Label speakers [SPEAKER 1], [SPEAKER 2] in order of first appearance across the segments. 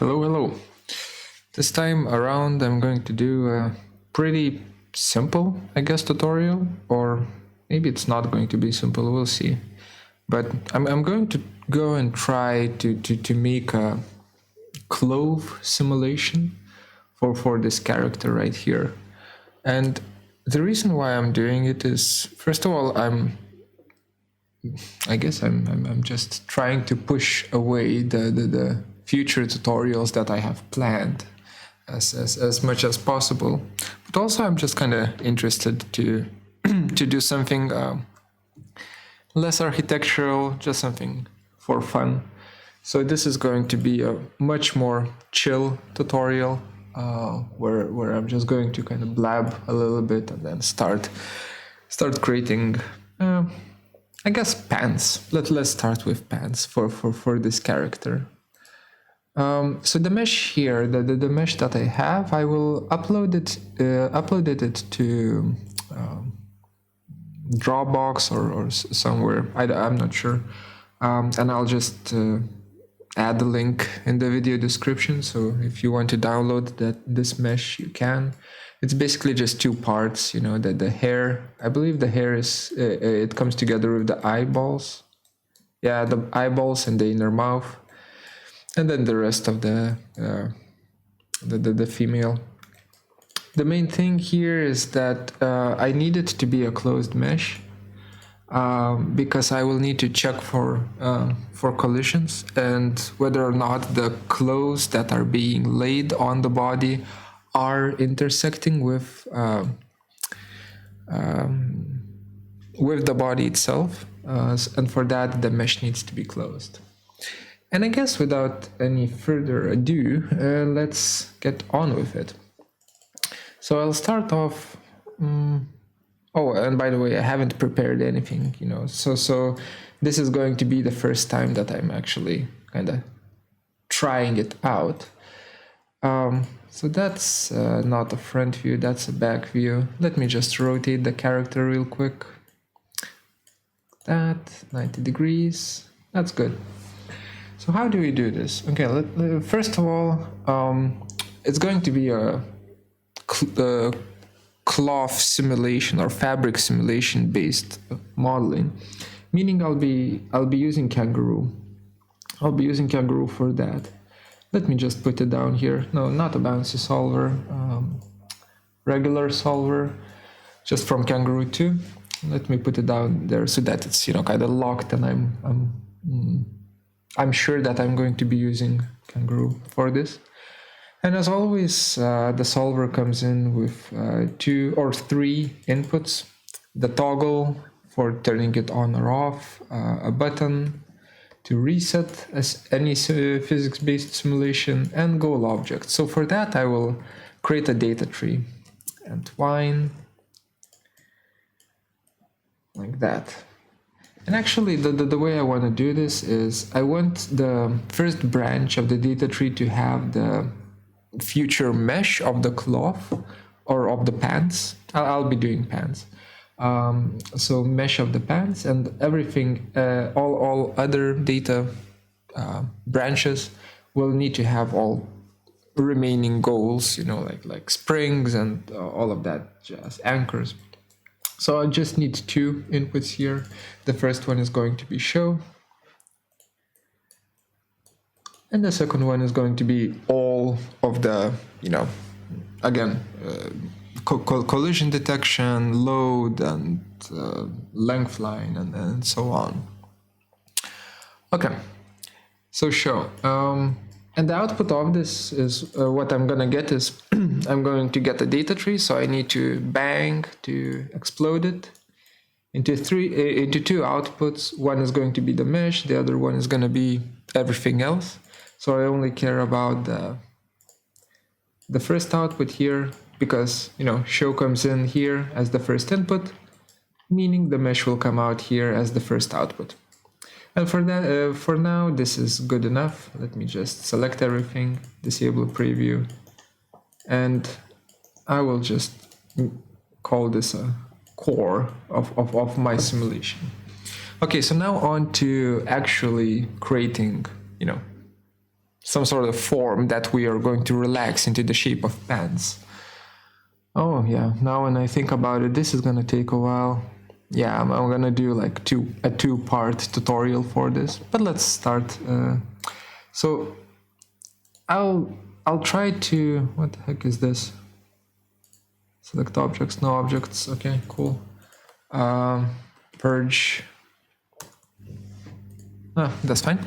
[SPEAKER 1] Hello. This time around I'm going to do a pretty simple, I guess, tutorial, or maybe it's not going to be simple, we'll see. But I'm going to go and try to make a clove simulation for this character right here. And the reason why I'm doing it is, first of all, I'm just trying to push away the future tutorials that I have planned as much as possible. But also I'm just kind of interested to to do something less architectural, just something for fun. So this is going to be a much more chill tutorial where I'm just going to kind of blab a little bit and then start creating I guess pants. Let's start with pants for this character. So the mesh here, the mesh that I have, I will upload it to Dropbox or somewhere. I'm not sure, and I'll just add the link in the video description. So if you want to download this mesh, you can. It's basically just two parts, the hair. I believe the hair is, it comes together with the eyeballs. Yeah, the eyeballs and the inner mouth. And then the rest of the female. The main thing here is that I need it to be a closed mesh because I will need to check for collisions and whether or not the clothes that are being laid on the body are intersecting with the body itself, and for that the mesh needs to be closed. And I guess without any further ado, let's get on with it. So I'll start off. Oh, and by the way, I haven't prepared anything, So this is going to be the first time that I'm actually kind of trying it out. So that's not a front view, that's a back view. Let me just rotate the character real quick. That 90 degrees. That's good. So how do we do this? Okay, first of all, it's going to be a cloth simulation or fabric simulation based modeling, meaning I'll be using kangaroo. I'll be using kangaroo for that. Let me just put it down here. No, not a bouncy solver, regular solver, just from Kangaroo 2. Let me put it down there so that it's kind of locked, and I'm sure that I'm going to be using Kangaroo for this. And as always, the solver comes in with 2 or 3 inputs: the toggle for turning it on or off, a button to reset as any physics-based simulation, and goal object. So for that, I will create a data tree and twine like that. And actually, the way I want to do this is I want the first branch of the data tree to have the future mesh of the cloth or of the pants. I'll be doing pants. So mesh of the pants, and everything, all other data branches will need to have all remaining goals, like springs and all of that jazz, anchors. So I just need 2 inputs here. The first one is going to be show, and the second one is going to be all of the, again, collision detection, load, and length line, and so on. Okay, so show. And the output of this is what I'm gonna get is I'm going to get a data tree, so I need to bang to explode it into 2 outputs. One is going to be the mesh, the other one is gonna be everything else. So I only care about the first output here, because show comes in here as the first input, meaning the mesh will come out here as the first output. And for that, for now, this is good enough. Let me just select everything, disable preview, and I will just call this a core of my simulation. Okay, so now on to actually creating, some sort of form that we are going to relax into the shape of pants. Oh yeah, now when I think about it, this is gonna take a while. Yeah, I'm gonna do like a two-part tutorial for this, but let's start. So I'll try to, what the heck is this? Select objects, no objects. Okay, cool. Purge. That's fine.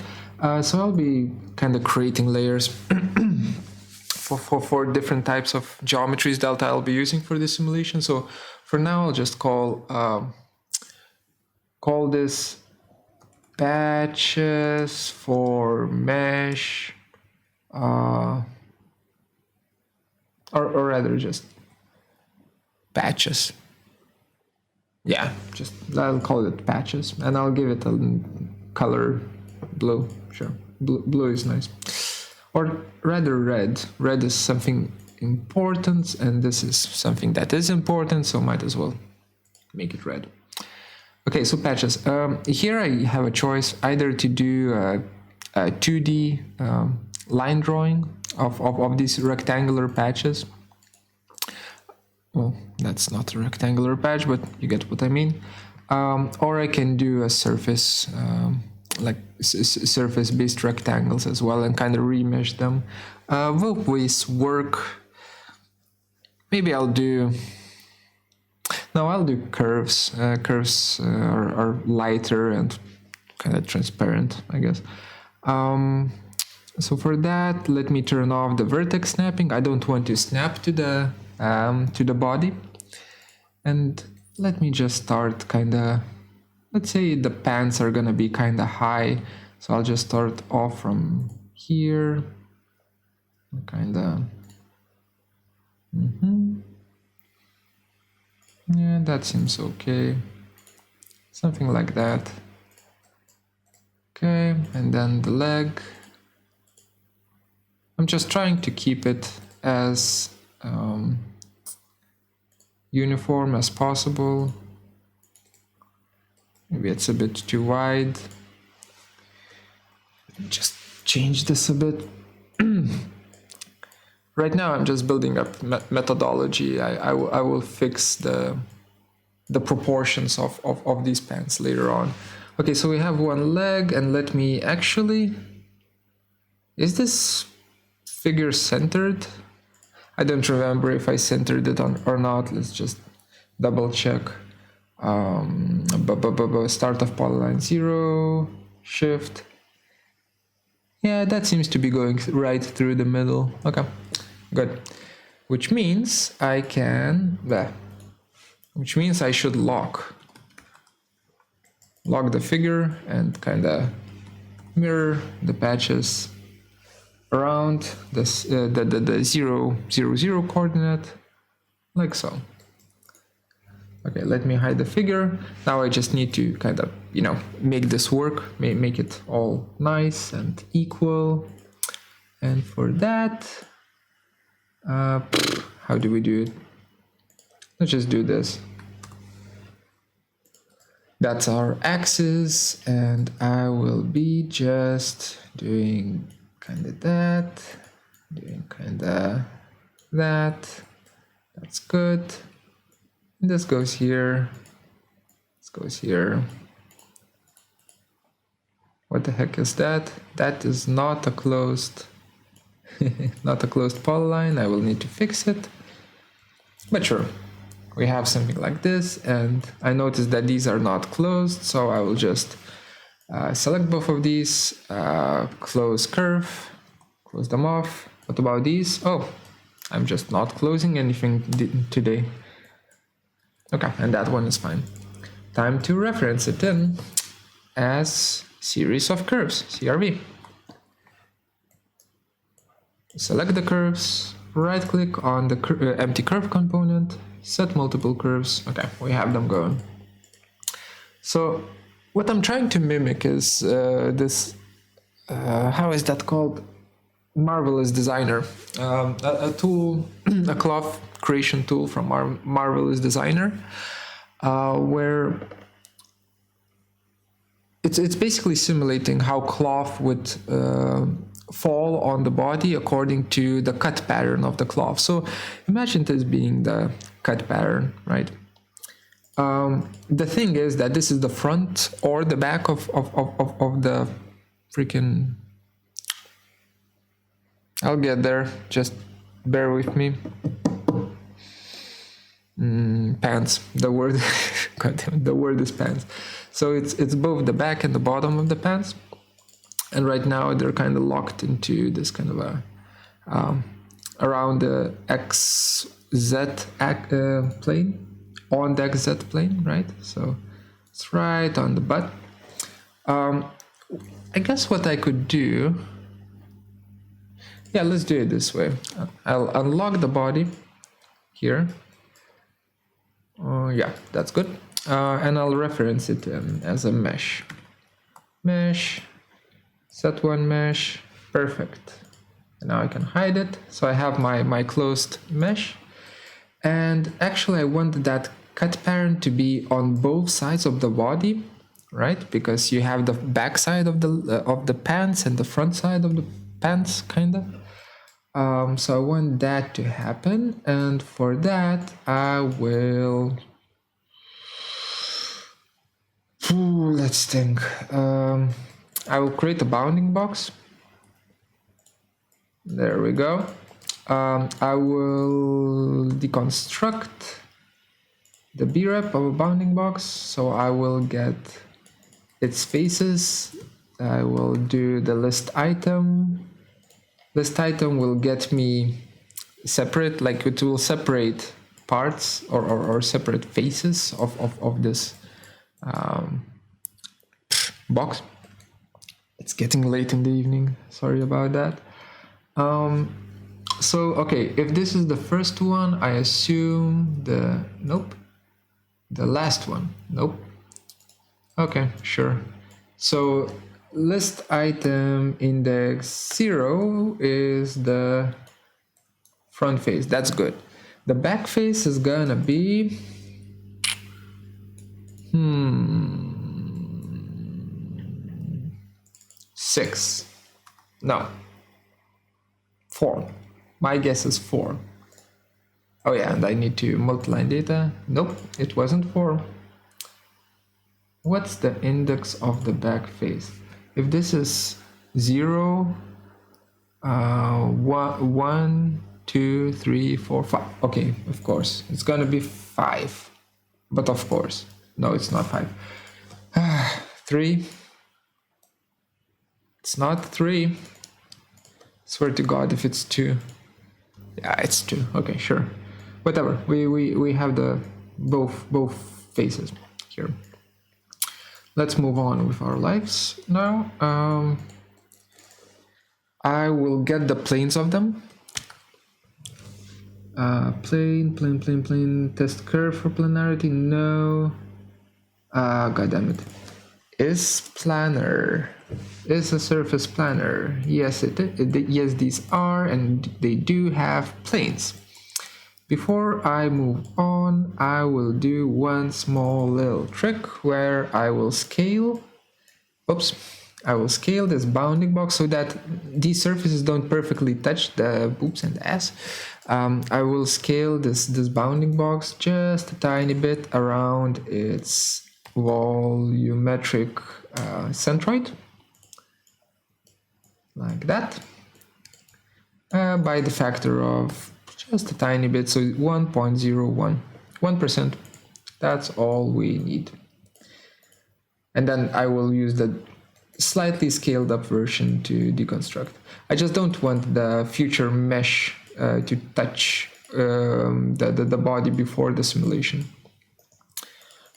[SPEAKER 1] So I'll be kind of creating layers for different types of geometries that I'll be using for this simulation. So for now, I'll just call this patches for mesh, or rather just patches. Yeah, just I'll call it patches, and I'll give it a color blue. Sure, blue is nice, or rather red. Red is something important, and this is something that is important, so might as well make it red. Okay, so patches. Here I have a choice either to do a 2D line drawing of these rectangular patches. Well, that's not a rectangular patch, but you get what I mean. Or I can do a surface, like surface-based rectangles as well, and kind of remesh them. Both ways work. Maybe I'll do curves. Curves are lighter and kind of transparent, I guess. So for that, let me turn off the vertex snapping. I don't want to snap to the body. And let me just start let's say the pants are gonna be kind of high. So I'll just start off from here. Yeah, that seems okay. Something like that. Okay, and then the leg. I'm just trying to keep it as uniform as possible. Maybe it's a bit too wide. Just change this a bit. Right now I'm just building up methodology. I will fix the proportions of these pants later on. Okay, so we have one leg, and let me actually... Is this figure centered? I don't remember if I centered it or not. Let's just double check. Start of polyline 0, shift. Yeah, that seems to be going right through the middle. Okay, good. Which means I should lock the figure and kind of mirror the patches around this the 0, 0, 0 coordinate, like so. Okay, let me hide the figure. Now I just need to kind of, make this work, make it all nice and equal. And for that, how do we do it? Let's just do this. That's our axis, and I will be just doing kind of that, doing kind of that. That's good. And this goes here. This goes here. What the heck is that? That is not a closed, not a closed polyline. I will need to fix it. But sure, we have something like this, and I noticed that these are not closed, so I will just select both of these, close curve, close them off. What about these? Oh, I'm just not closing anything today. Okay, and that one is fine. Time to reference it in as series of curves, CRV. Select the curves, right click on the empty curve component, set multiple curves. Okay, we have them going. So what I'm trying to mimic is this, how is that called? Marvelous Designer, a tool, a cloth creation tool from Marvelous Designer, where it's basically simulating how cloth would fall on the body according to the cut pattern of the cloth. So imagine this being the cut pattern, right? The thing is that this is the front or the back of the freaking... I'll get there, just bear with me. Pants, the word God damn it, the word is pants. So it's both the back and the bottom of the pants, and right now they're kind of locked into this kind of a around the XZ plane, on the XZ plane, right? So it's right on the butt. I guess what I could do, yeah, let's do it this way. I'll unlock the body here. Yeah, that's good. And I'll reference it as a mesh. Mesh, set one mesh, perfect. And now I can hide it. So I have my closed mesh. And actually I want that cut pattern to be on both sides of the body, right? Because you have the back side of the pants and the front side of the pants, kind of. So I want that to happen, and for that I will... let's think. I will create a bounding box. There we go. I will deconstruct the brep of a bounding box, so I will get its faces. I will do the list item. List item will get me separate, like it will separate parts or separate faces of this box. It's getting late in the evening, sorry about that. So, okay, if this is the first one, I assume nope. The last one, nope. Okay, sure. So, list item index 0 is the front face. That's good. The back face is gonna be six. No. 4. My guess is 4. Oh yeah, and I need to multiline data. Nope, it wasn't 4. What's the index of the back face? If this is 0, 1, 2, 3, 4, 5. Okay, of course. It's gonna be 5. But of course. No, it's not 5. 3. It's not 3. Swear to God if it's 2. Yeah, it's 2. Okay, sure. Whatever. We have the both faces here. Let's move on with our lives now. I will get the planes of them. Plane. Test curve for planarity. No. God damn it. Is planner. Is a surface planner. Yes, yes, these are, and they do have planes. Before I move on, I will do one small little trick where I will scale. I will scale this bounding box so that these surfaces don't perfectly touch the boobs and the ass. I will scale this bounding box just a tiny bit around its volumetric centroid, like that, by the factor of just a tiny bit, so 1.01, 1%. That's all we need. And then I will use the slightly scaled up version to deconstruct. I just don't want the future mesh to touch the body before the simulation.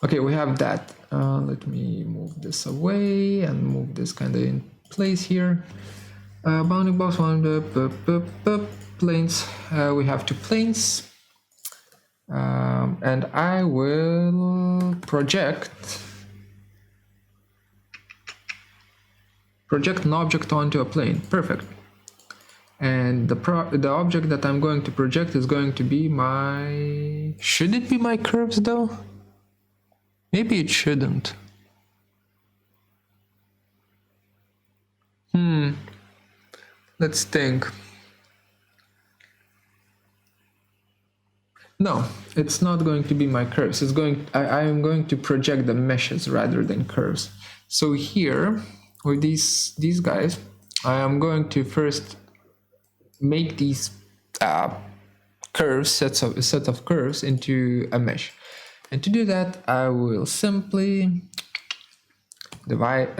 [SPEAKER 1] Okay, we have that. Let me move this away and move this kind of in place here. Bounding box one, planes. We have 2 planes. And I will project an object onto a plane. Perfect. And the object that I'm going to project is going to be my... Should it be my curves though? Maybe it shouldn't. Let's think. No, it's not going to be my curves. I am going to project the meshes rather than curves. So here, with these guys, I am going to first make these curves, set of curves into a mesh. And to do that, I will simply divide,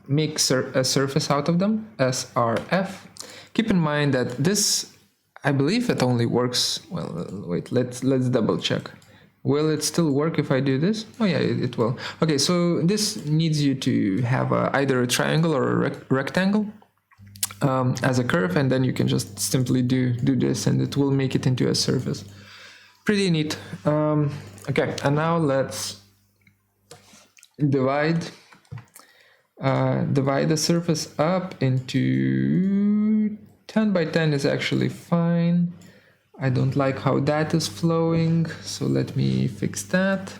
[SPEAKER 1] make a surface out of them, SRF. Keep in mind that this, I believe it only works, well, wait, let's double check. Will it still work if I do this? Oh yeah, it will. Okay, so this needs you to have either a triangle or a rectangle as a curve, and then you can just simply do this and it will make it into a surface. Pretty neat. Okay, and now let's divide the surface up into 10 by 10 is actually fine. I don't like how that is flowing, so let me fix that.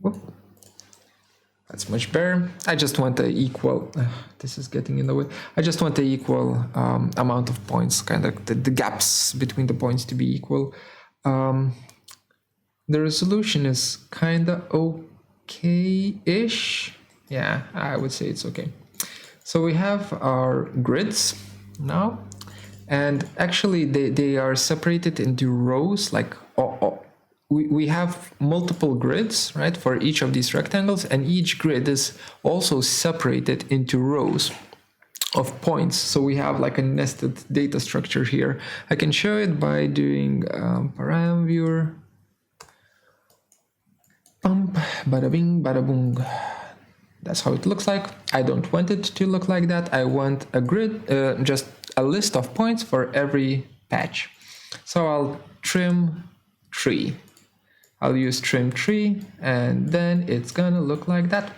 [SPEAKER 1] Whoop. That's much better. I just want the equal, this is getting in the way. I just want the equal amount of points, kind of the gaps between the points to be equal. The resolution is kind of okay-ish. Yeah, I would say it's okay. So we have our grids now, and actually they are separated into rows, like we have multiple grids, right, for each of these rectangles, and each grid is also separated into rows of points. So we have like a nested data structure here. I can show it by doing param viewer. Pump, bada bing, bada boom. That's how it looks like. I don't want it to look like that. I want a grid, just a list of points for every patch. So I'll trim tree. I'll use trim tree, and then it's gonna look like that.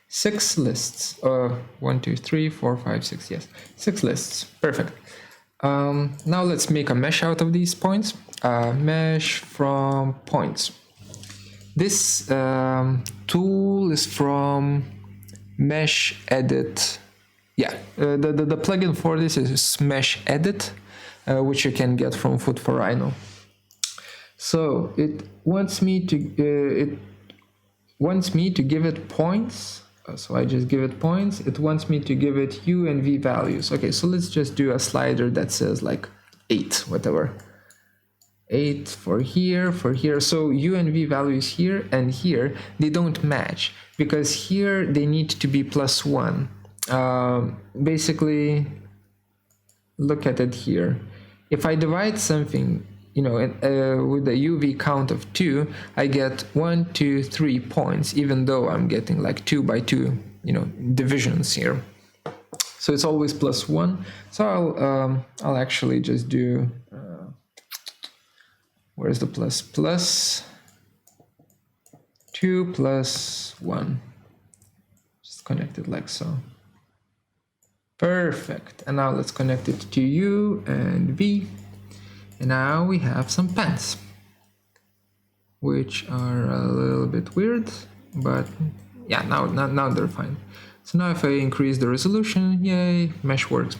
[SPEAKER 1] 6 lists. 1, 2, 3, 4, 5, 6. Yes, 6 lists. Perfect. Now let's make a mesh out of these points. Mesh from points. This tool is from Mesh Edit. Yeah, the plugin for this is Mesh Edit, which you can get from Food for Rhino. So it wants me to give it points. So I just give it points. It wants me to give it U and V values. Okay, so let's just do a slider that says like 8, whatever. 8 for here. So U and V values here and here, they don't match because here they need to be +1. Basically, look at it here. If I divide something, with a UV count of 2, I get 1, 2, 3 points, even though I'm getting like 2 by 2, divisions here. So it's always +1. So I'll actually just do. Where's the plus? +2 + 1. Just connect it like so. Perfect. And now let's connect it to U and V. And now we have some pants, which are a little bit weird, but yeah, now they're fine. So now if I increase the resolution, yay, mesh works.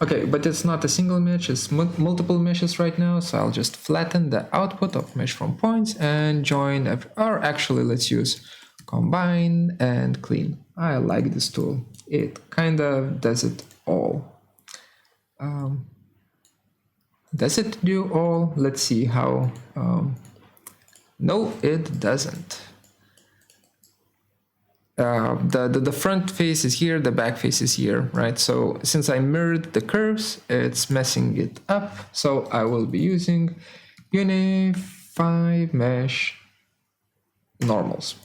[SPEAKER 1] Okay, but it's not a single mesh, it's multiple meshes right now, so I'll just flatten the output of mesh from points and join, or actually let's use combine and clean. I like this tool. It kind of does it all. Does it do all? Let's see how. No, it doesn't. The front face is here, the back face is here, right? So since I mirrored the curves, it's messing it up. So I will be using Unify Mesh normals.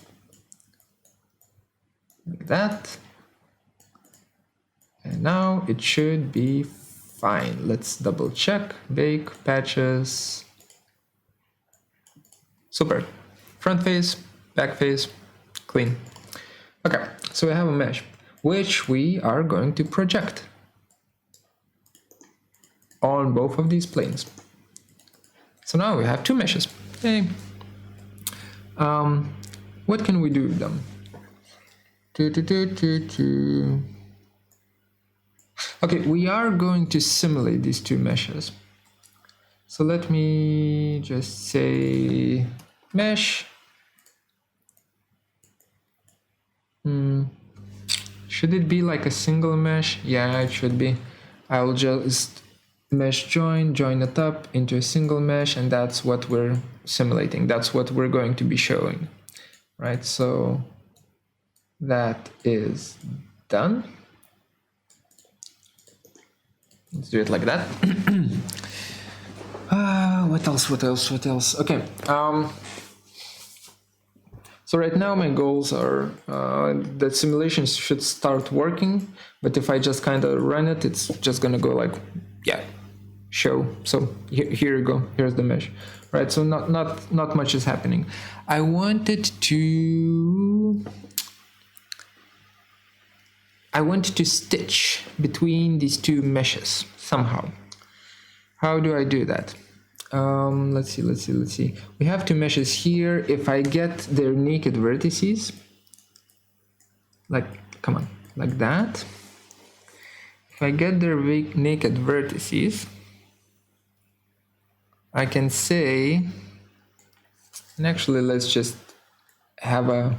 [SPEAKER 1] Like that. And now it should be fine. Let's double check. Bake, patches. Super. Front face, back face, clean. Okay, so we have a mesh, which we are going to project on both of these planes. So now we have 2 meshes. Yay. What can we do with them? Okay, we are going to simulate these two meshes. So let me just say mesh. Should it be like a single mesh? Yeah, it should be. I'll just mesh join it up into a single mesh, and that's what we're simulating. That's what we're going to be showing, right? So that is done. Let's do it like that. What else? Okay. So right now my goals are that simulation should start working, but if I just kind of run it, it's just gonna go like, yeah, show. So here you go. Here's the mesh, right? So not much is happening. I wanted to stitch between these two meshes somehow. How do I do that? Let's see. We have two meshes here. If I get their naked vertices, like, come on, like that. If I get their naked vertices, I can say, and actually let's just have a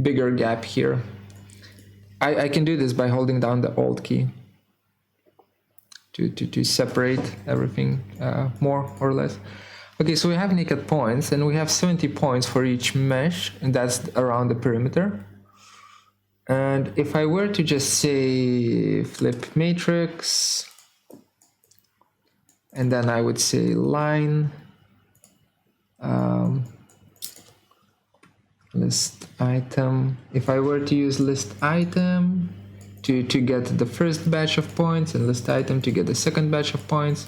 [SPEAKER 1] bigger gap here. I can do this by holding down the Alt key to separate everything more or less. Okay, so we have naked points, and we have 70 points for each mesh, and that's around the perimeter. And if I were to just say flip matrix, and then I would say line, list item. If I were to use list item to get the first batch of points, and list item to get the second batch of points,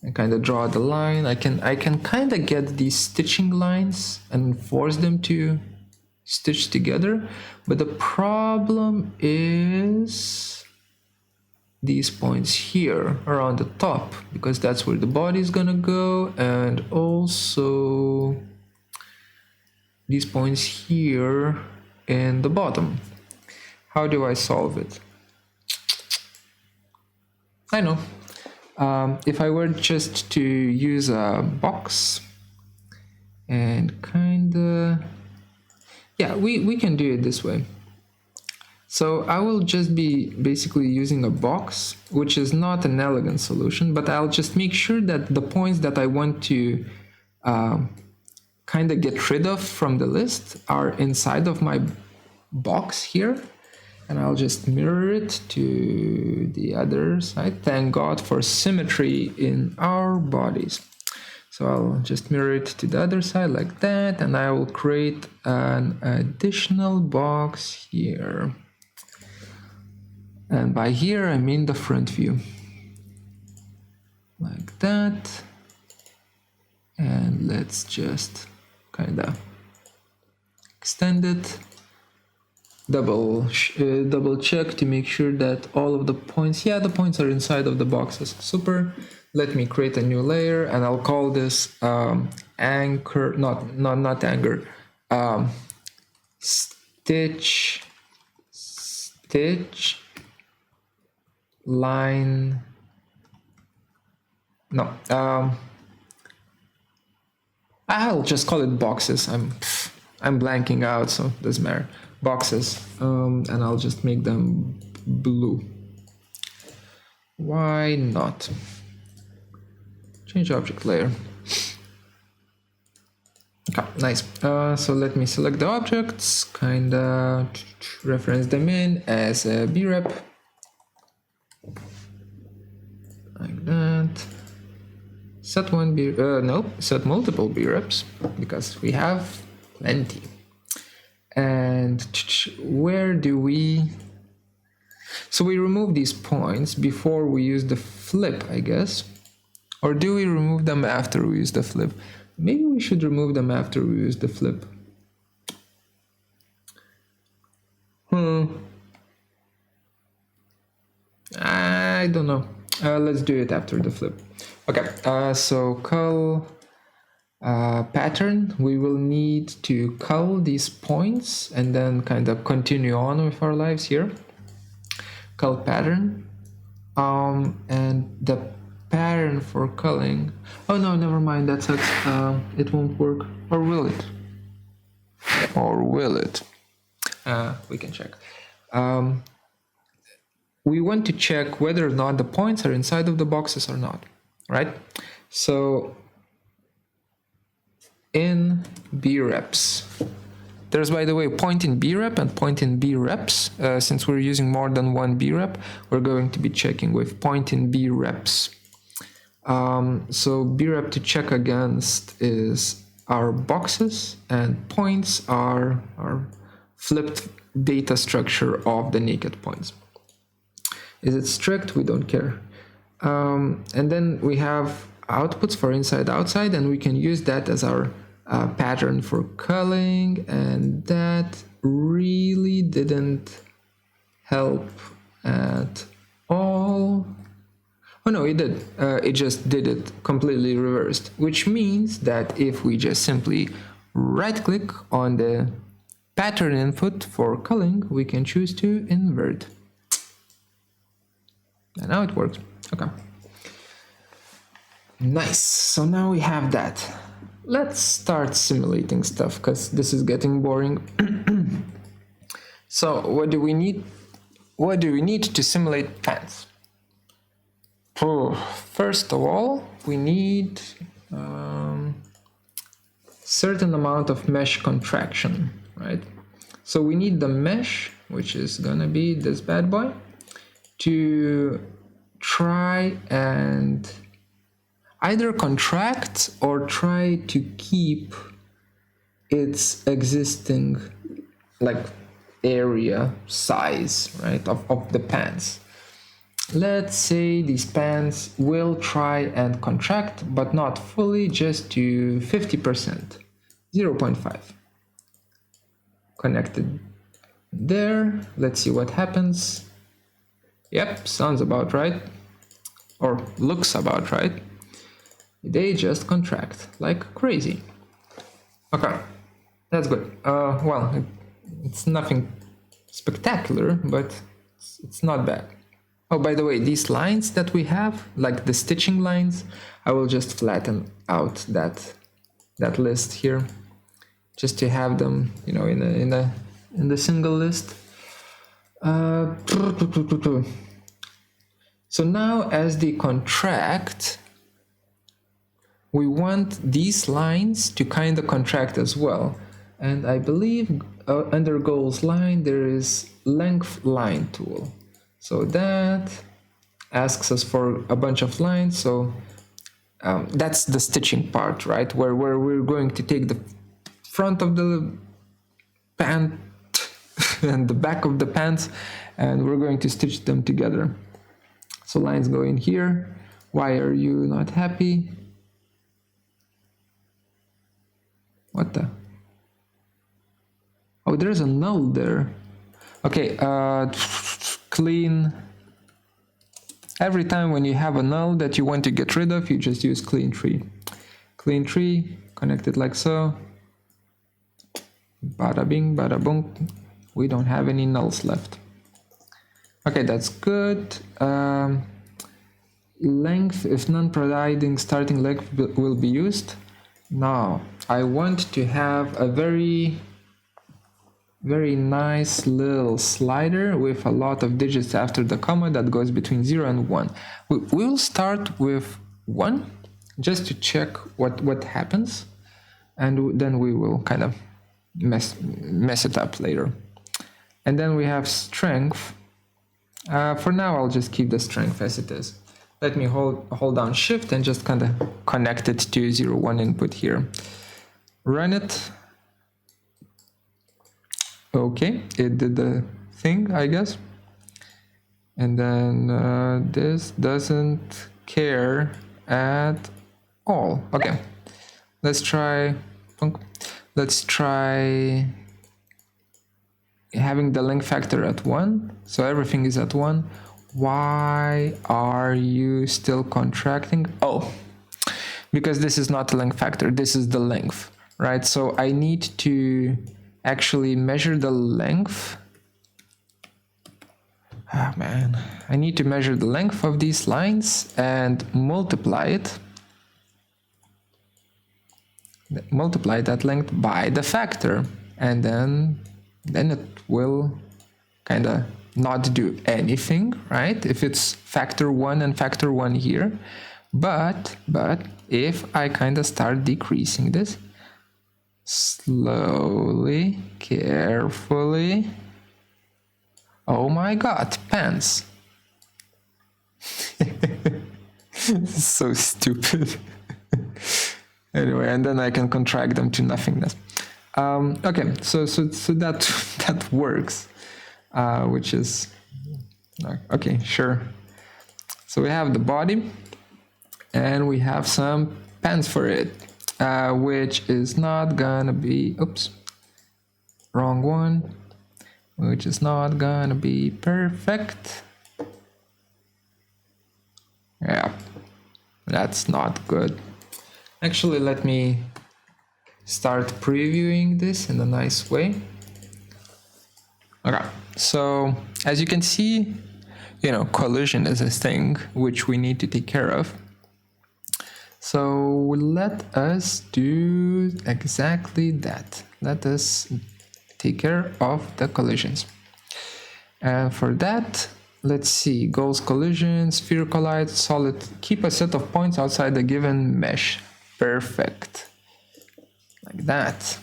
[SPEAKER 1] and kind of draw the line, I can kind of get these stitching lines and force them to stitch together. But the problem is these points here around the top, because that's where the body is gonna go, and also these points here in the bottom. How do I solve it? I know. If I were just to use a box and kinda, yeah, we can do it this way. So I will just be basically using a box, which is not an elegant solution, but I'll just make sure that the points that I want to kind of get rid of from the list are inside of my box here, and I'll just mirror it to the other side. Thank God for symmetry in our bodies. So I'll just mirror it to the other side like that, and I will create an additional box here. And by here I mean the front view, like that. And let's just kind of extend it, double check to make sure that all of the points, yeah, the points are inside of the boxes. Super. Let me create a new layer, and I'll call this anchor, not anchor, stitch line. No, I'll just call it boxes. I'm blanking out, so it doesn't matter. Boxes, and I'll just make them blue. Why not? Change object layer. Okay, nice. So let me select the objects, kinda reference them in as a brep, like that. Set one set multiple breps, because we have plenty. And where do we? So we remove these points before we use the flip, I guess. Or do we remove them after we use the flip? Maybe we should remove them after we use the flip. I don't know. Let's do it after the flip. Okay, so cull pattern. We will need to cull these points and then kind of continue on with our lives here. Cull pattern. And the pattern for culling, oh no, never mind, that sucks. It won't work. Or will it? Or will it? We can check. We want to check whether or not the points are inside of the boxes or not, right? So in B reps, there's, by the way, point in B rep and point in B reps. Since we're using more than one B rep, we're going to be checking with point in B reps. So B rep to check against is our boxes, and points are our flipped data structure of the naked points. Is it strict? We don't care. And then we have outputs for inside outside, and we can use that as our pattern for culling, and that really didn't help at all. Oh no, it did. It just did it completely reversed, which means that if we just simply right click on the pattern input for culling, we can choose to invert. And now it works. Okay. Nice. So now we have that. Let's start simulating stuff, because this is getting boring. So what do we need? What do we need to simulate pants? First of all, we need certain amount of mesh contraction, right? So we need the mesh, which is gonna be this bad boy, to try and either contract or try to keep its existing like area size, right, of the pants. Let's say these pants will try and contract, but not fully, just to 50%, 0.5. Connected there. Let's see what happens. Yep, sounds about right. Or looks about right. They just contract like crazy. Okay, that's good. Well, it's nothing spectacular, but it's not bad. Oh, by the way, these lines that we have, like the stitching lines, I will just flatten out that list here, just to have them, you know, in the single list. So now, as they contract, we want these lines to kind of contract as well. And I believe under goals line there is length line tool. So that asks us for a bunch of lines. So that's the stitching part, right? Where we're going to take the front of the pant and the back of the pants, and we're going to stitch them together. So lines go in here. Why are you not happy? What the? Oh, there's a null there. Okay, clean. Every time when you have a null that you want to get rid of, you just use clean tree. Clean tree, connect it like so. Bada bing, bada boom. We don't have any nulls left. Okay, that's good. Length, if non-providing starting length will be used. Now, I want to have a very nice little slider with a lot of digits after the comma that goes between 0 and 1. We will start with 1 just to check what happens, and then we will kind of mess it up later. And then we have strength. For now, I'll just keep the strength as it is. Let me hold down shift and just kind of connect it to 0, 1 input here. Run it. Okay, it did the thing, I guess. And then this doesn't care at all. Okay, let's try having the length factor at 1. So everything is at 1. Why are you still contracting? Oh, because this is not the length factor, this is the length, right? So I need to actually measure the length Ah, man, I need to measure the length of these lines and multiply it. Multiply that length by the factor, and then it will kind of not do anything, right? If it's factor 1 and factor 1 here. But if I kind of start decreasing this slowly, carefully. Oh my god, pants. So stupid. Anyway, and then I can contract them to nothingness. Okay, so that works, which is okay, sure. So we have the body, and we have some pants for it, which is not gonna be, oops, wrong one, which is not gonna be perfect. Yeah, that's not good. Actually, let me start previewing this in a nice way. Okay, so as you can see, collision is a thing which we need to take care of. So let us do exactly that. Let us take care of the collisions. And for that, let's see, goals, collision, sphere collide, solid, keep a set of points outside the given mesh. Perfect. Like that.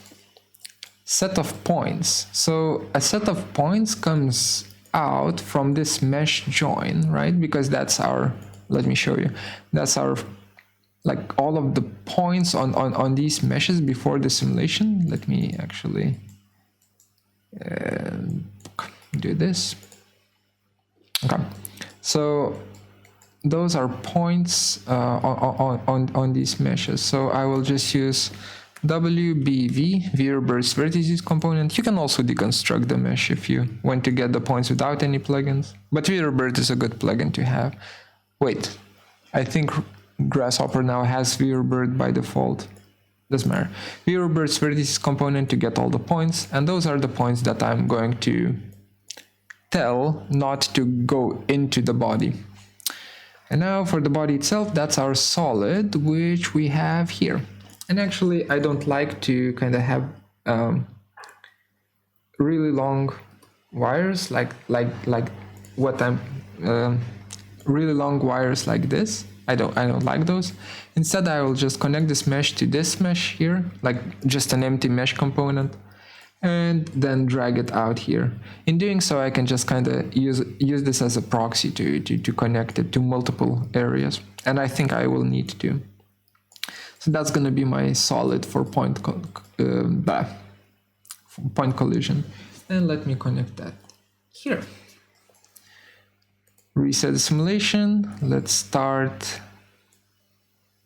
[SPEAKER 1] Set of points. So a set of points comes out from this mesh join, right? Because that's our, let me show you, that's our, like all of the points on these meshes before the simulation. Let me actually do this. Okay, so those are points on these meshes. So I will just use WBV, viewer burst vertices component. You can also deconstruct the mesh if you want to get the points without any plugins. But viewer burst is a good plugin to have. Wait, I think Grasshopper now has viewer burst by default. Doesn't matter. Viewer burst vertices component to get all the points, and those are the points that I'm going to tell not to go into the body. And now for the body itself, that's our solid, which we have here. And actually, I don't like to kind of have really long wires like what I'm really long wires like this. I don't like those. Instead, I will just connect this mesh to this mesh here, like just an empty mesh component, and then drag it out here. In doing so, I can just kind of use this as a proxy to connect it to multiple areas, and I think I will need to. So that's going to be my solid for point collision. And let me connect that here. Reset the simulation. Let's start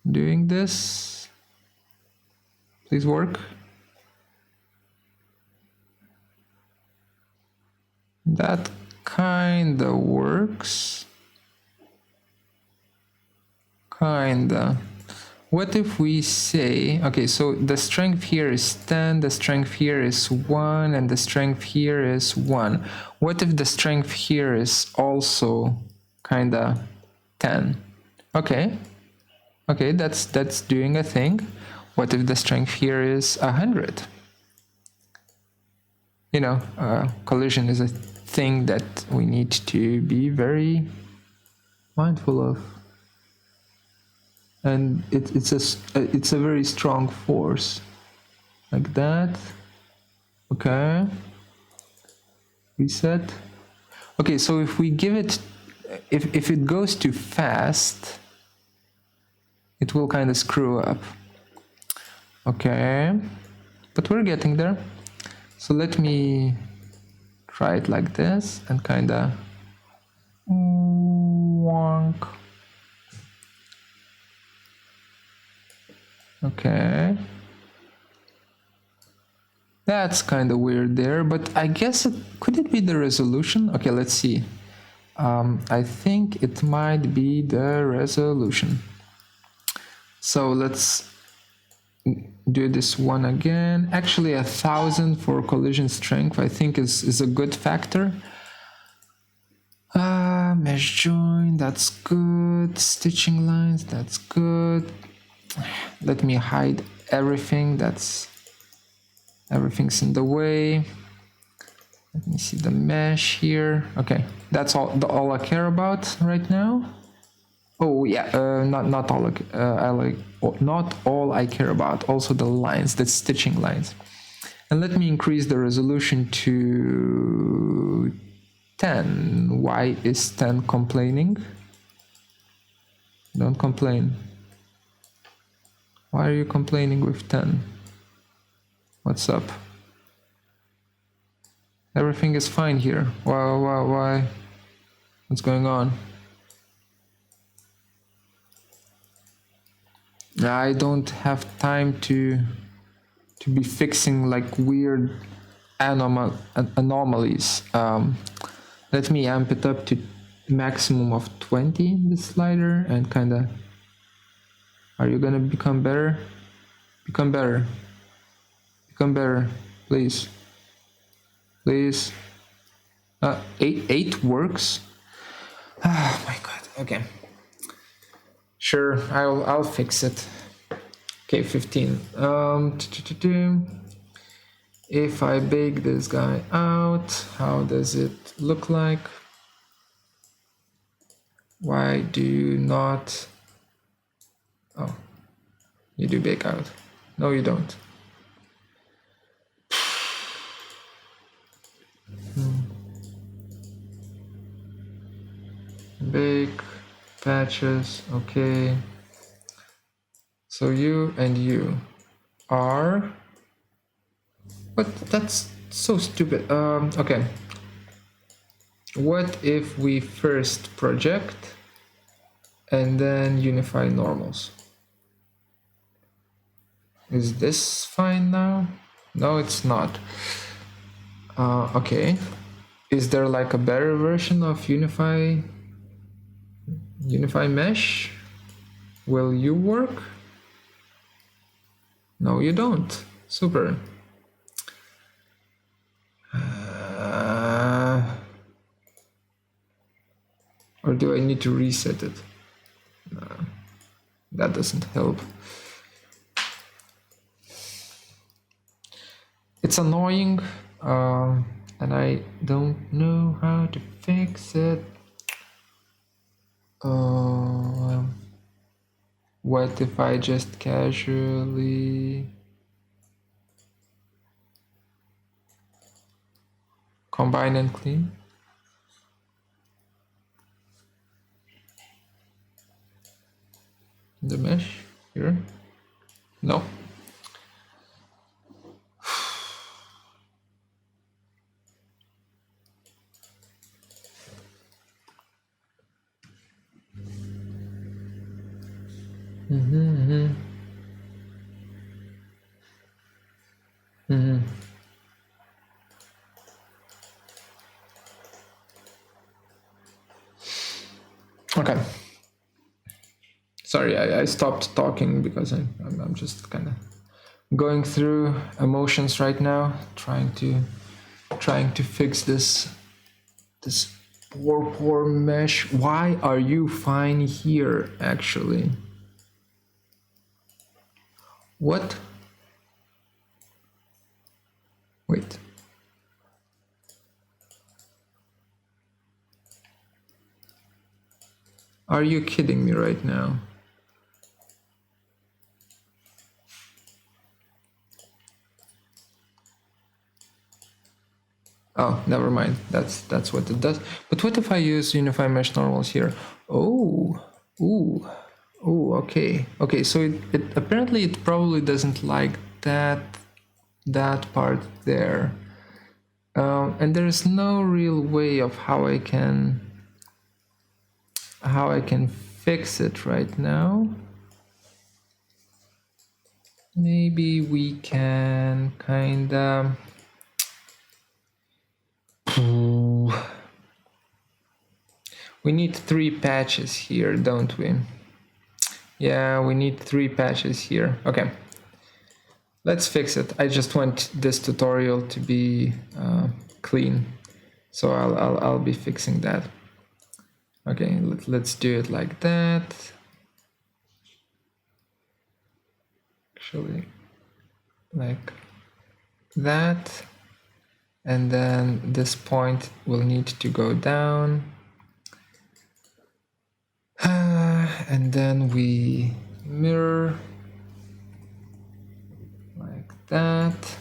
[SPEAKER 1] doing this. Please work. That kinda works. Kinda. What if we say, okay, so the strength here is 10, the strength here is 1, and the strength here is 1. What if the strength here is also kinda 10? Okay, that's doing a thing. What if the strength here is 100? Collision is a thing that we need to be very mindful of. And it's a very strong force, like that. Okay, reset. Okay, so if we give it, if it goes too fast, it will kind of screw up. Okay, but we're getting there. So let me try it like this and kind of wonk. Okay, that's kind of weird there, but I guess could it be the resolution? Okay, let's see. I think it might be the resolution. So let's do this one again. Actually, 1000 for collision strength I think is a good factor. mesh join, that's good. Stitching lines, that's good. Let me hide everything, everything's in the way. Let me see the mesh here. Okay, that's all I care about right now. Oh yeah, not all not all I care about. Also the lines, the stitching lines. And let me increase the resolution to 10. Why is 10 complaining? Don't complain. Why are you complaining with 10? What's up? Everything is fine here. Why? What's going on? I don't have time to be fixing like weird anomalies. Let me amp it up to maximum of 20 in the slider and kinda. Are you gonna become better? Become better. Become better, please. Please. 8 works. Oh my god. Okay. Sure, I'll fix it. Okay, 15. If I bake this guy out, how does it look like? Why do you not? Oh, you do bake out. No, you don't. Bake patches, okay. So you and you are, but that's so stupid. Okay. What if we first project and then unify normals? Is this fine now? No, it's not. Okay. Is there like a better version of unify mesh? Will you work? No, you don't. Super. Or do I need to reset it? No, that doesn't help. It's annoying, and I don't know how to fix it. What if I just casually combine and clean? The mesh here? No. Okay. Sorry, I stopped talking because I'm just kind of going through emotions right now, trying to fix this poor mesh. Why are you fine here, actually? What? Wait. Are you kidding me right now? Oh, never mind. That's what it does. But what if I use Unify Mesh Normals here? Oh, okay. Okay, so it apparently it probably doesn't like that part there. And there's no real way of how I can fix it right now. Maybe we can kinda we need 3 patches here, don't we? Yeah, we need 3 patches here. Okay, let's fix it. I just want this tutorial to be clean, so I'll be fixing that. Okay, let's do it like that. Actually, like that. And then this point will need to go down. And then we mirror like that.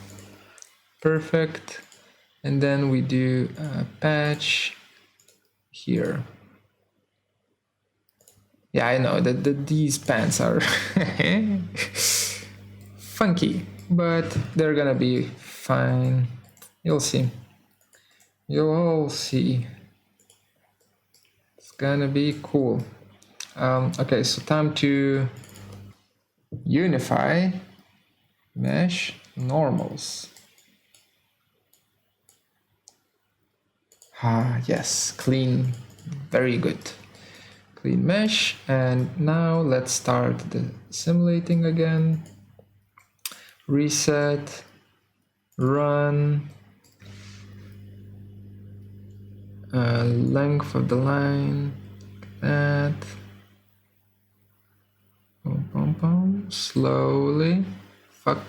[SPEAKER 1] Perfect. And then we do a patch here. Yeah, I know that these pants are funky, but they're gonna be fine. You'll see. You'll all see. It's gonna be cool. Okay, so time to unify mesh normals. Ah, yes, clean, very good. Clean mesh, and now let's start the simulating again. Reset, run, length of the line, that. Boom, boom, boom. Slowly. Fuck.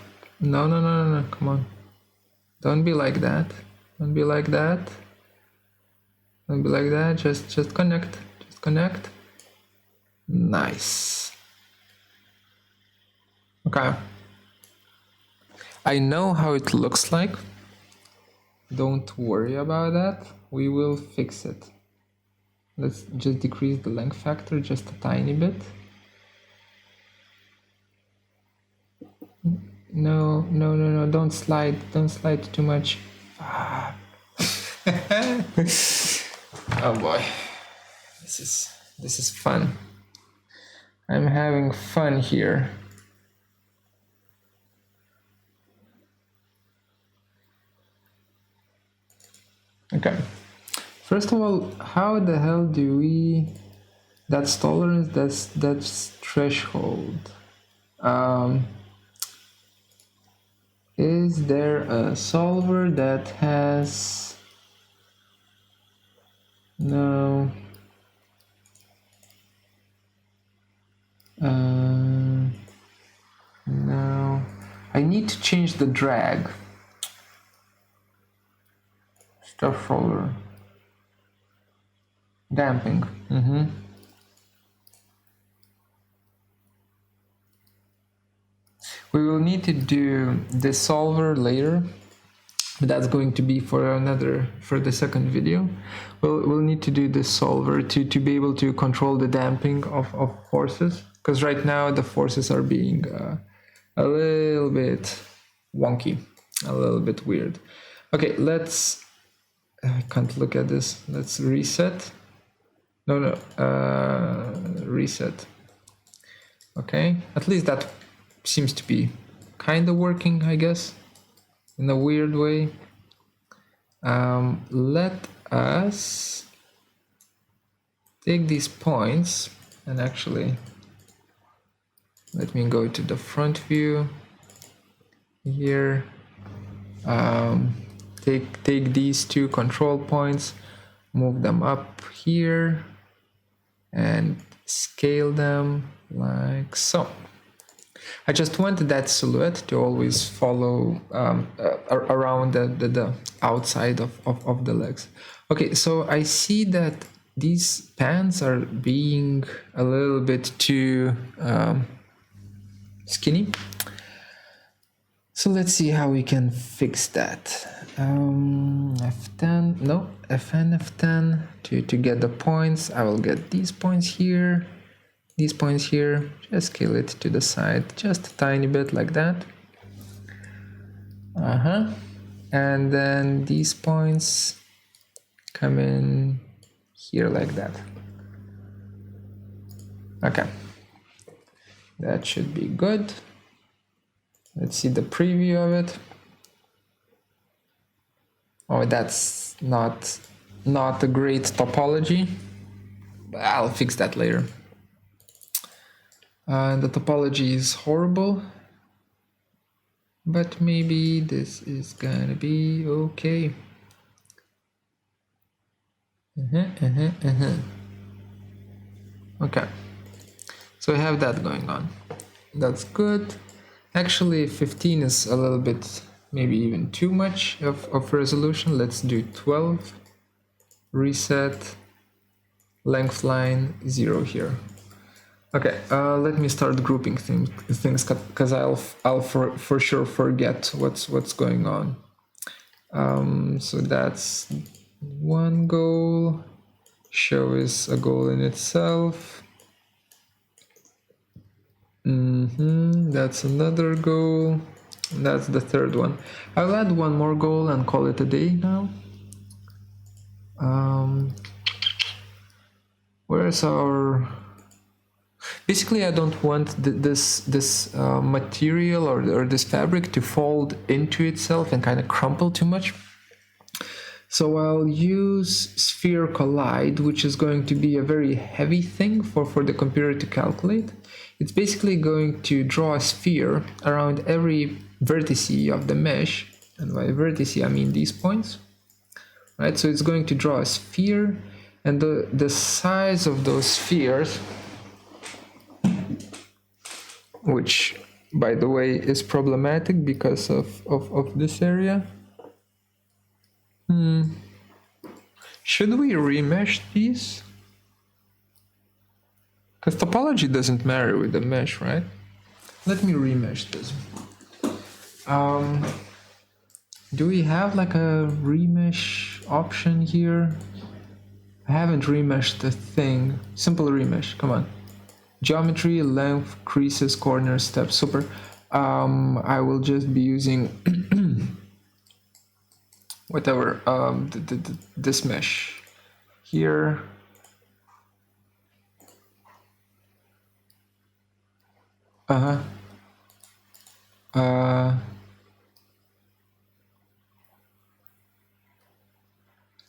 [SPEAKER 1] No, no, no, no, no. Come on. Don't be like that. Don't be like that. Don't be like that. Just connect. Just connect. Nice. Okay. I know how it looks like. Don't worry about that. We will fix it. Let's just decrease the length factor just a tiny bit. No, no, no, no, don't slide too much. Oh boy, this is fun. I'm having fun here. Okay, first of all, how the hell do we, that's tolerance, that's threshold. Is there a solver that has, no, no, I need to change the drag. Stuff roller. Damping. We will need to do the solver later, but that's going to be for the second video. We'll need to do the solver to be able to control the damping of forces, because right now the forces are being a little bit wonky, a little bit weird. Okay, let's, I can't look at this. Let's reset. No, reset. Okay, at least that seems to be kind of working, I guess, in a weird way. Let us take these points and actually let me go to the front view here. Take these two control points, move them up here and scale them like so. I just wanted that silhouette to always follow around the outside of the legs. Okay, so I see that these pants are being a little bit too skinny. So let's see how we can fix that. F10, no, Fn, F10 to get the points. I will get these points here. These points here, just scale it to the side, just a tiny bit like that. And then these points come in here like that. Okay, that should be good. Let's see the preview of it. Oh, that's not a great topology, but I'll fix that later. The topology is horrible, but maybe this is gonna be okay. Okay, so I have that going on. That's good. Actually, 15 is a little bit, maybe even too much of resolution. Let's do 12. Reset. Length line 0 here. Okay, let me start grouping things because I'll for sure forget what's going on. So that's one goal. Show is a goal in itself. That's another goal. That's the third one. I'll add one more goal and call it a day now. Where's our... Basically, I don't want this material or this fabric to fold into itself and kind of crumple too much. So I'll use sphere collide, which is going to be a very heavy thing for the computer to calculate. It's basically going to draw a sphere around every vertex of the mesh, and by vertex I mean these points. Right, so it's going to draw a sphere, and the size of those spheres, which by the way is problematic because of this area. Should we remesh these? Because topology doesn't matter with the mesh, right? Let me remesh this. Do we have like a remesh option here? I haven't remeshed the thing. Simple remesh, come on. Geometry, length, creases, corners, steps, super. I will just be using whatever, this mesh here.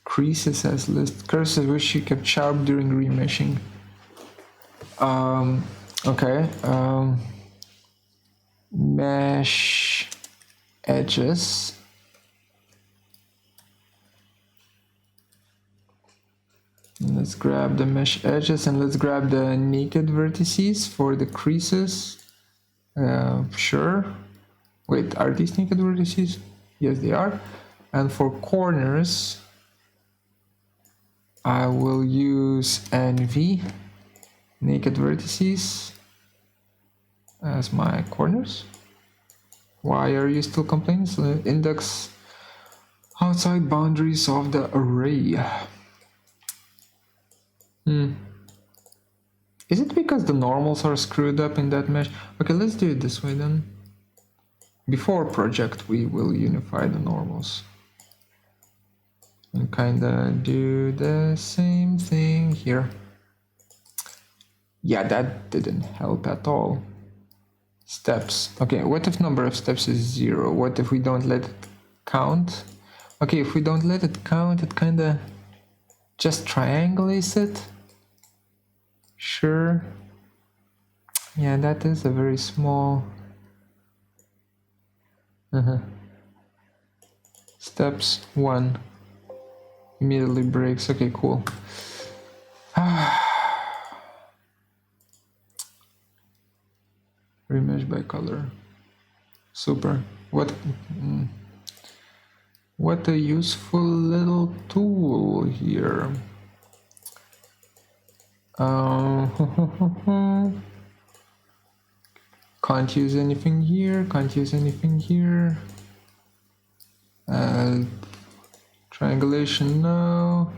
[SPEAKER 1] Creases as list, cursors which you kept sharp during remeshing. Okay. Mesh edges. Let's grab the mesh edges and let's grab the naked vertices for the creases. Sure. Wait, are these naked vertices? Yes, they are. And for corners, I will use NV, naked vertices, as my corners. Why are you still complaining? So index outside boundaries of the array. Is it because the normals are screwed up in that mesh? Okay, let's do it this way then. Before project, we will unify the normals. And kinda do the same thing here. Yeah, that didn't help at all. Steps. Okay, what if number of steps is 0? What if we don't let it count? Okay, if we don't let it count, it kinda just triangulates it. Sure. Yeah, that is a very small... Steps 1. Immediately breaks. Okay, cool. Remesh by color. Super. What a useful little tool here. Can't use anything here. Can't use anything here. Triangulation, no.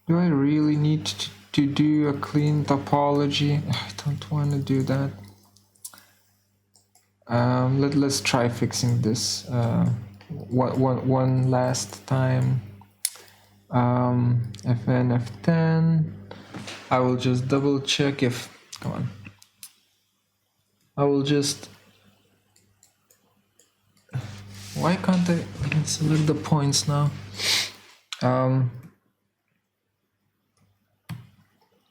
[SPEAKER 1] Do I really need to do a clean topology? I don't want to do that. Let's try fixing this one last time. Fn, F10. I will just double check if... Come on. I will just... Why can't I select the points now?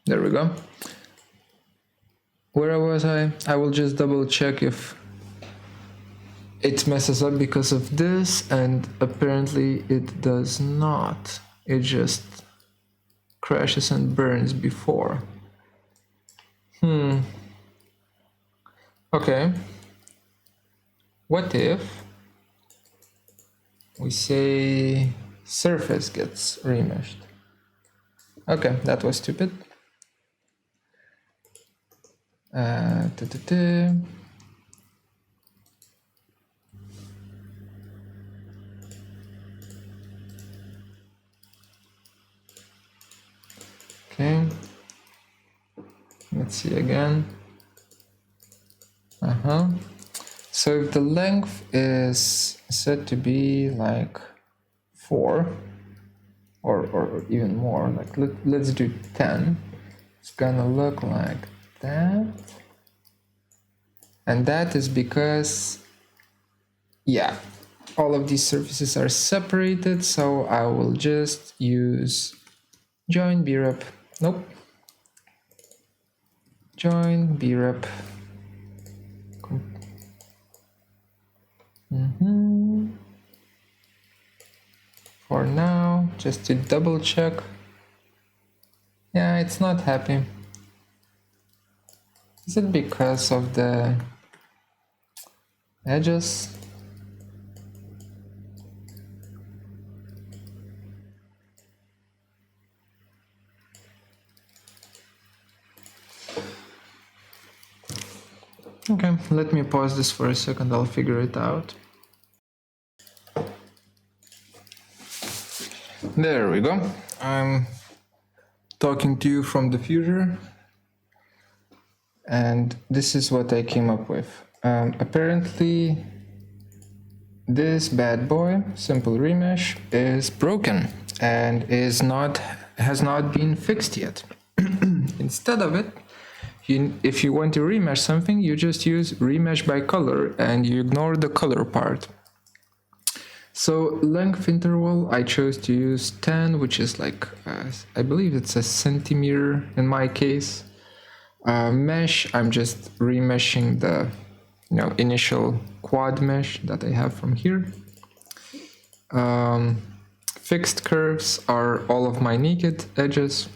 [SPEAKER 1] There we go. Where was I? I will just double check if it messes up because of this, and apparently it does not. It just crashes and burns before. Okay. What if we say surface gets remeshed? Okay, that was stupid. Okay. Let's see again. So if the length is set to be like 4 or even more, like let's do 10, it's gonna look like that. And that is because, yeah, all of these surfaces are separated, so I will just use join brep. Nope. Join brep. For now, just to double check. Yeah, it's not happy. Is it because of the edges? Okay, let me pause this for a second, I'll figure it out. There we go. I'm talking to you from the future. And this is what I came up with. Apparently, this bad boy, simple remesh, is broken and has not been fixed yet. Instead of it, if you want to remesh something, you just use remesh by color and you ignore the color part. So length interval, I chose to use 10, which is like, I believe it's a centimeter in my case. Mesh, I'm just remeshing the initial quad mesh that I have from here. Fixed curves are all of my naked edges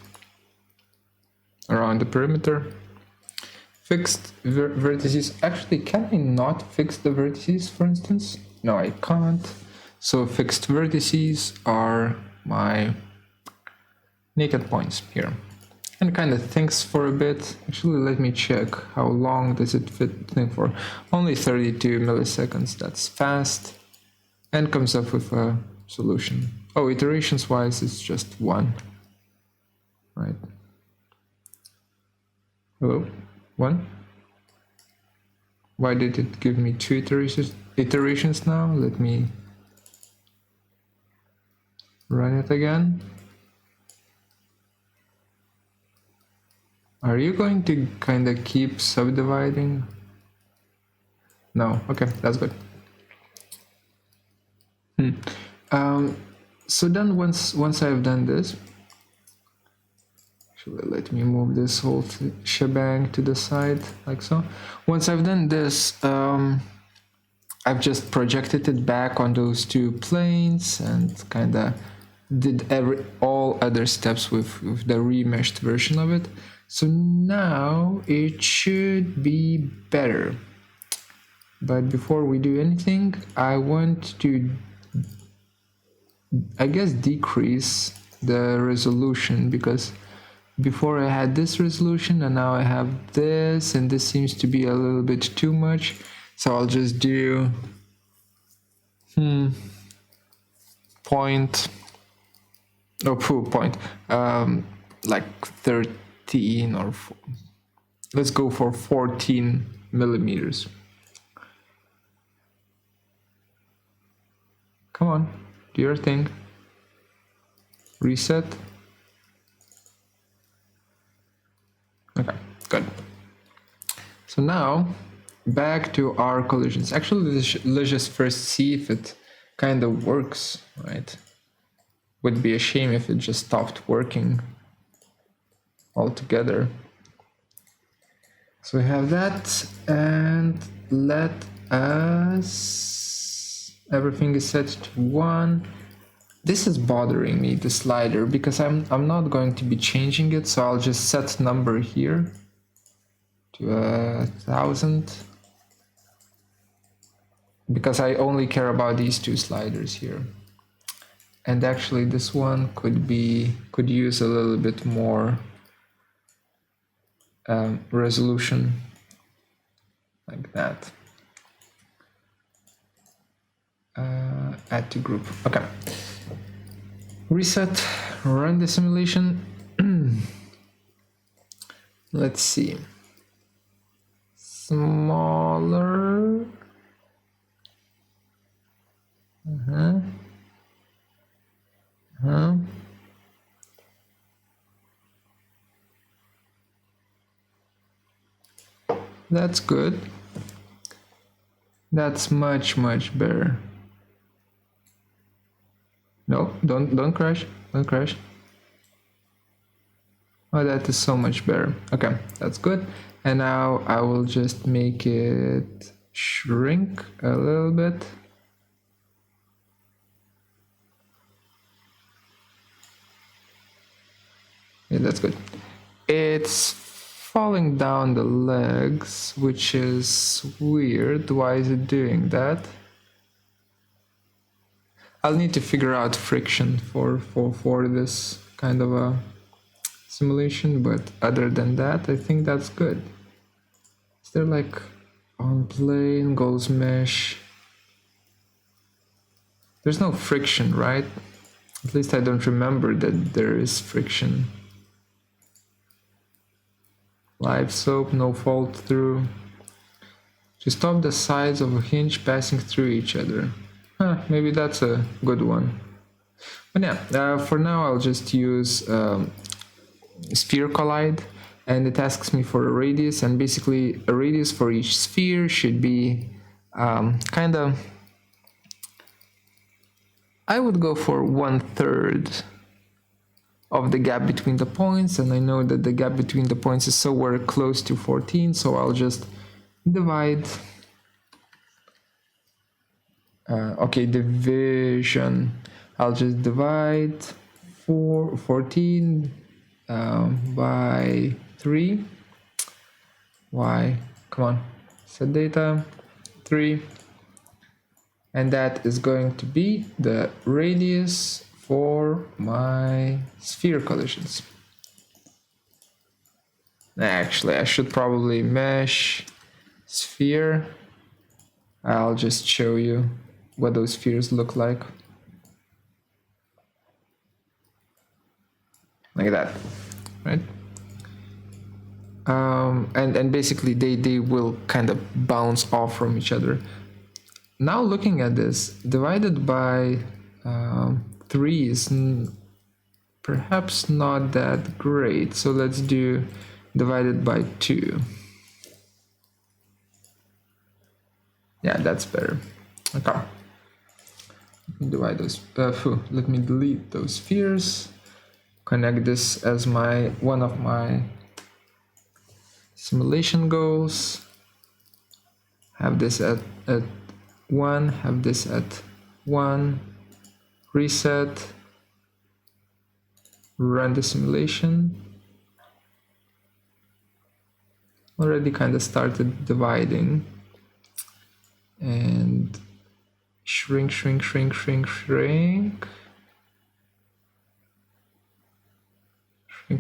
[SPEAKER 1] around the perimeter. Fixed vertices, actually, can I not fix the vertices, for instance? No, I can't. So fixed vertices are my naked points here. And kind of thinks for a bit. Actually, let me check how long does it think for. Only 32 milliseconds, that's fast. And comes up with a solution. Oh, iterations wise, it's just 1. Right. Hello? 1? Why did it give me 2 iterations now? Let me run it again. Are you going to kind of keep subdividing? No, okay, that's good. So then once I've done this, actually let me move this whole shebang to the side like so. Once I've done this, I've just projected it back on those 2 planes and kind of did all other steps with the remeshed version of it. So now it should be better. But before we do anything, I want to, I guess, decrease the resolution, because before I had this resolution and now I have this, and this seems to be a little bit too much. So I'll just do like 13 or let's go for 14 millimeters. Come on, do your thing. Reset. Okay, good. So now back to our collisions. Actually, let's just first see if it kind of works, right? Would be a shame if it just stopped working altogether. So we have that, and let us, everything is set to 1. This is bothering me, the slider, because I'm not going to be changing it, so I'll just set number here to 1000, because I only care about these two sliders here. And actually this one could use a little bit more resolution, like that. Add to group. Okay. Reset, run the simulation. Let's see. Smaller. That's good. That's much better. No, don't crash. Don't crash. Oh, that is so much better. Okay, that's good. And now I will just make it shrink a little bit. Yeah, that's good. It's falling down the legs, which is weird. Why is it doing that? I'll need to figure out friction for this kind of a simulation, but other than that, I think that's good. Is there like on plane goes mesh? There's no friction, right? At least I don't remember that there is friction. Live soap, no fold through. To stop the sides of a hinge passing through each other. Maybe that's a good one. But yeah, for now I'll just use sphere collide, and it asks me for a radius, and basically a radius for each sphere should be kind of, I would go for 1/3 of the gap between the points, and I know that the gap between the points is somewhere close to 14, so I'll just divide. Okay, division. I'll just divide 14 by 3. Why? Come on. Set data 3. And that is going to be the radius for my sphere collisions. Actually, I should probably mesh sphere. I'll just show you what those spheres look like. Like that, right? And basically they will kind of bounce off from each other. Now looking at this, divided by 3 is perhaps not that great. So let's do divided by 2. Yeah, that's better. Okay. Let me divide those. Let me delete those spheres. Connect this as one of my simulation goals. Have this at 1. Have this at 1. Reset. Run the simulation. Already kind of started dividing. And shrink. Shrink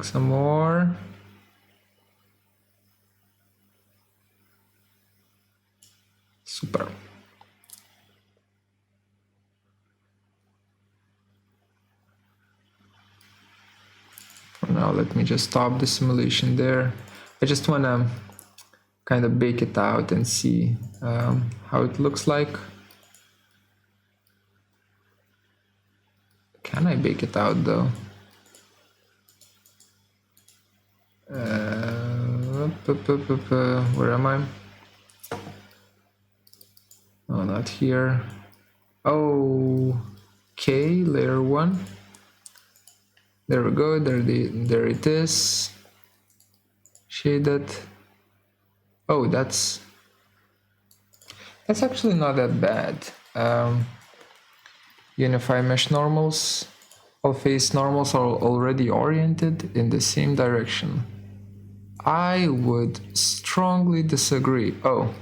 [SPEAKER 1] some more. Super. For now, let me just stop the simulation there. I just want to kind of bake it out and see how it looks like. Can I bake it out though? Where am I? Oh, not here. Okay, layer 1. There we go. There it is. Shaded. Oh, that's actually not that bad. Unify mesh normals. All face normals are already oriented in the same direction. I would strongly disagree. Oh,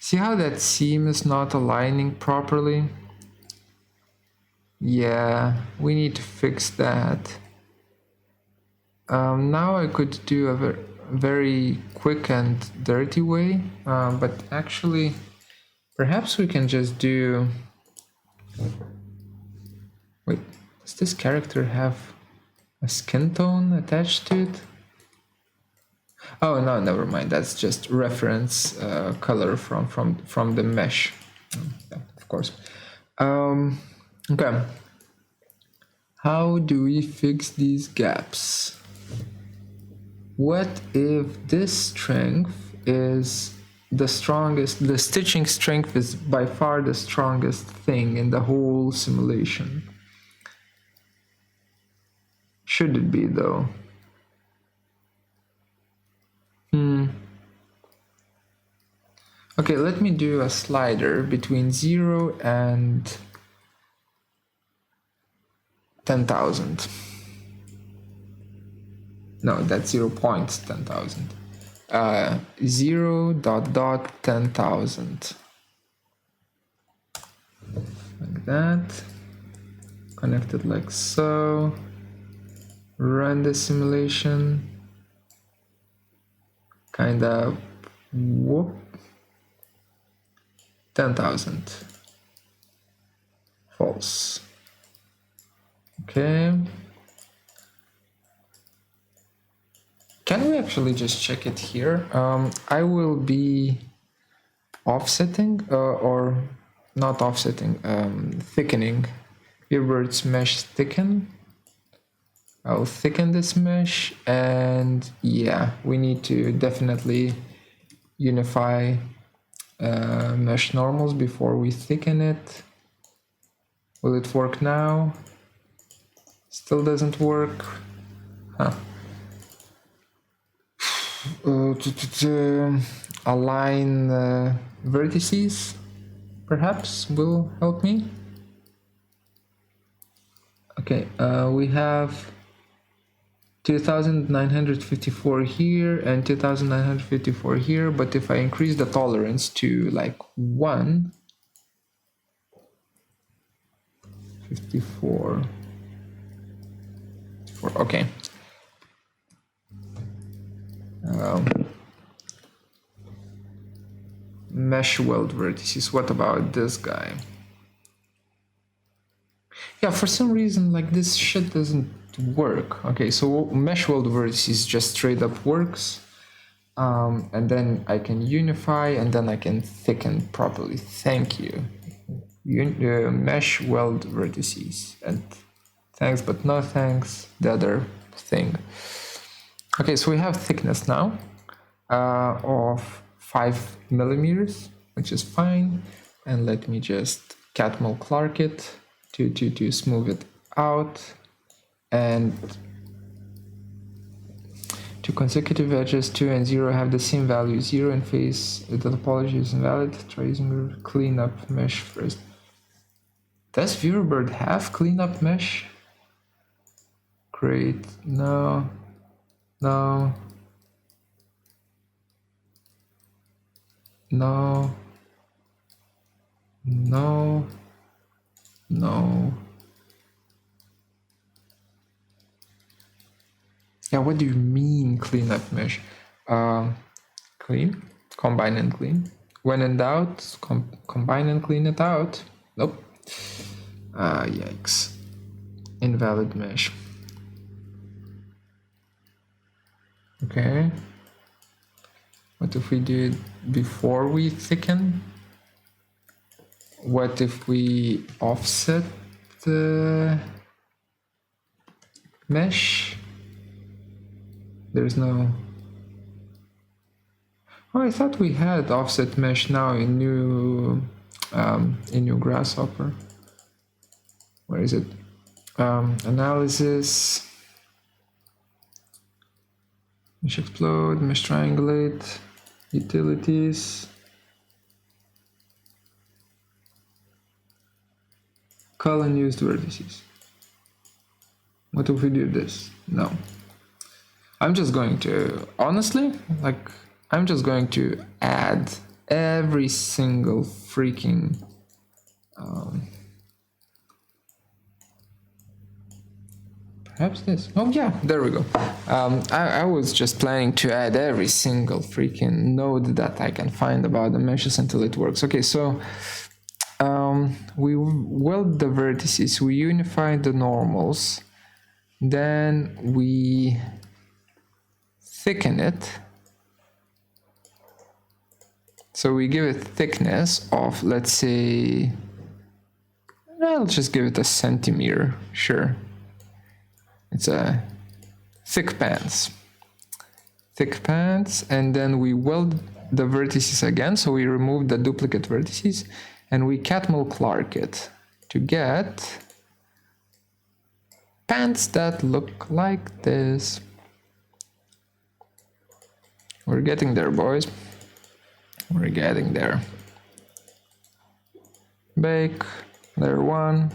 [SPEAKER 1] see how that seam is not aligning properly? Yeah, we need to fix that. Now I could do a very quick and dirty way, but actually perhaps we can just do... Wait, does this character have a skin tone attached to it? Oh no, never mind. That's just reference color from the mesh. Yeah, of course. Okay. How do we fix these gaps? What if this strength is the strongest? The stitching strength is by far the strongest thing in the whole simulation. Should it be though? Okay, let me do a slider between 0 and 10,000. No, that's 0.10,000. 0 dot dot 10,000. Like that. Connect it like so. Run the simulation. Kind of whoop. 10,000. False. Okay. Can we actually just check it here? I will be offsetting or not offsetting, thickening. Earbird's mesh thicken. I'll thicken this mesh, and yeah, we need to definitely unify mesh normals before we thicken it. Will it work now? Still doesn't work. Huh. Align vertices perhaps will help me. Okay, we have 2,954 here and 2,954 here, but if I increase the tolerance to like 1, 54, okay. Mesh weld vertices, what about this guy? Yeah, for some reason, like, this shit doesn't work. Okay, so mesh weld vertices just straight up works. And then I can unify, and then I can thicken properly. Thank you. Mesh weld vertices. And thanks, but no thanks, the other thing. Okay, so we have thickness now of 5 millimeters, which is fine. And let me just Catmull Clark it to smooth it out. And two consecutive edges, 2 and 0, have the same value. 0 in phase, the topology is invalid. Try using cleanup mesh first. Does Viewerbird have cleanup mesh? Great. No. No. No. No. No. Yeah, what do you mean cleanup mesh? Clean, combine and clean. When in doubt, combine and clean it out. Nope. Yikes. Invalid mesh. Okay. What if we do it before we thicken? What if we offset the mesh? There's no... Oh, I thought we had offset mesh now in new Grasshopper. Where is it? Analysis. Mesh explode, mesh triangulate, utilities. Colon used vertices. What if we do this? No. I'm just going to, honestly, like, I'm just going to add every single freaking perhaps this. Oh yeah, there we go. I was just planning to add every single freaking node that I can find about the meshes until it works. Okay, so we weld the vertices, we unify the normals, then we thicken it. So we give it thickness of, let's say, I'll just give it a centimeter, sure. It's a thick pants, and then we weld the vertices again. So we remove the duplicate vertices and we Catmull-Clark it to get pants that look like this. We're getting there, boys. We're getting there. Bake, layer 1.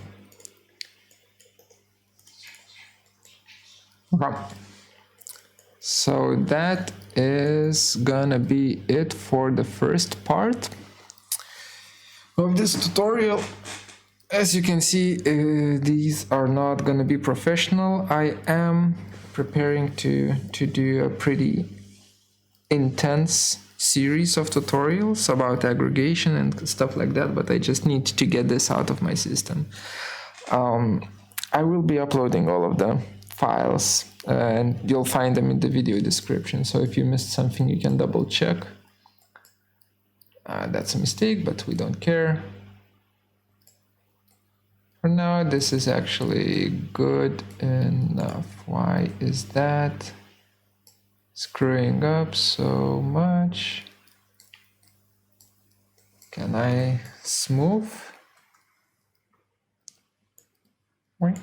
[SPEAKER 1] Okay. So that is gonna be it for the first part of this tutorial. As you can see, these are not gonna be professional. I am preparing to do a pretty intense series of tutorials about aggregation and stuff like that, but I just need to get this out of my system. I will be uploading all of the files and you'll find them in the video description, so if you missed something you can double check. That's a mistake, but we don't care. For now this is actually good enough. Why is that screwing up so much? Can I smooth? Right.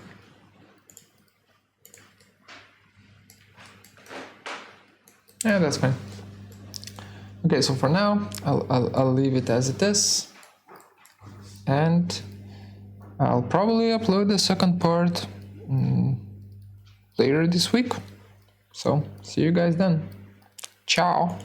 [SPEAKER 1] Yeah, that's fine. Okay, so for now, I'll leave it as it is, and I'll probably upload the second part later this week. So see you guys then. Ciao.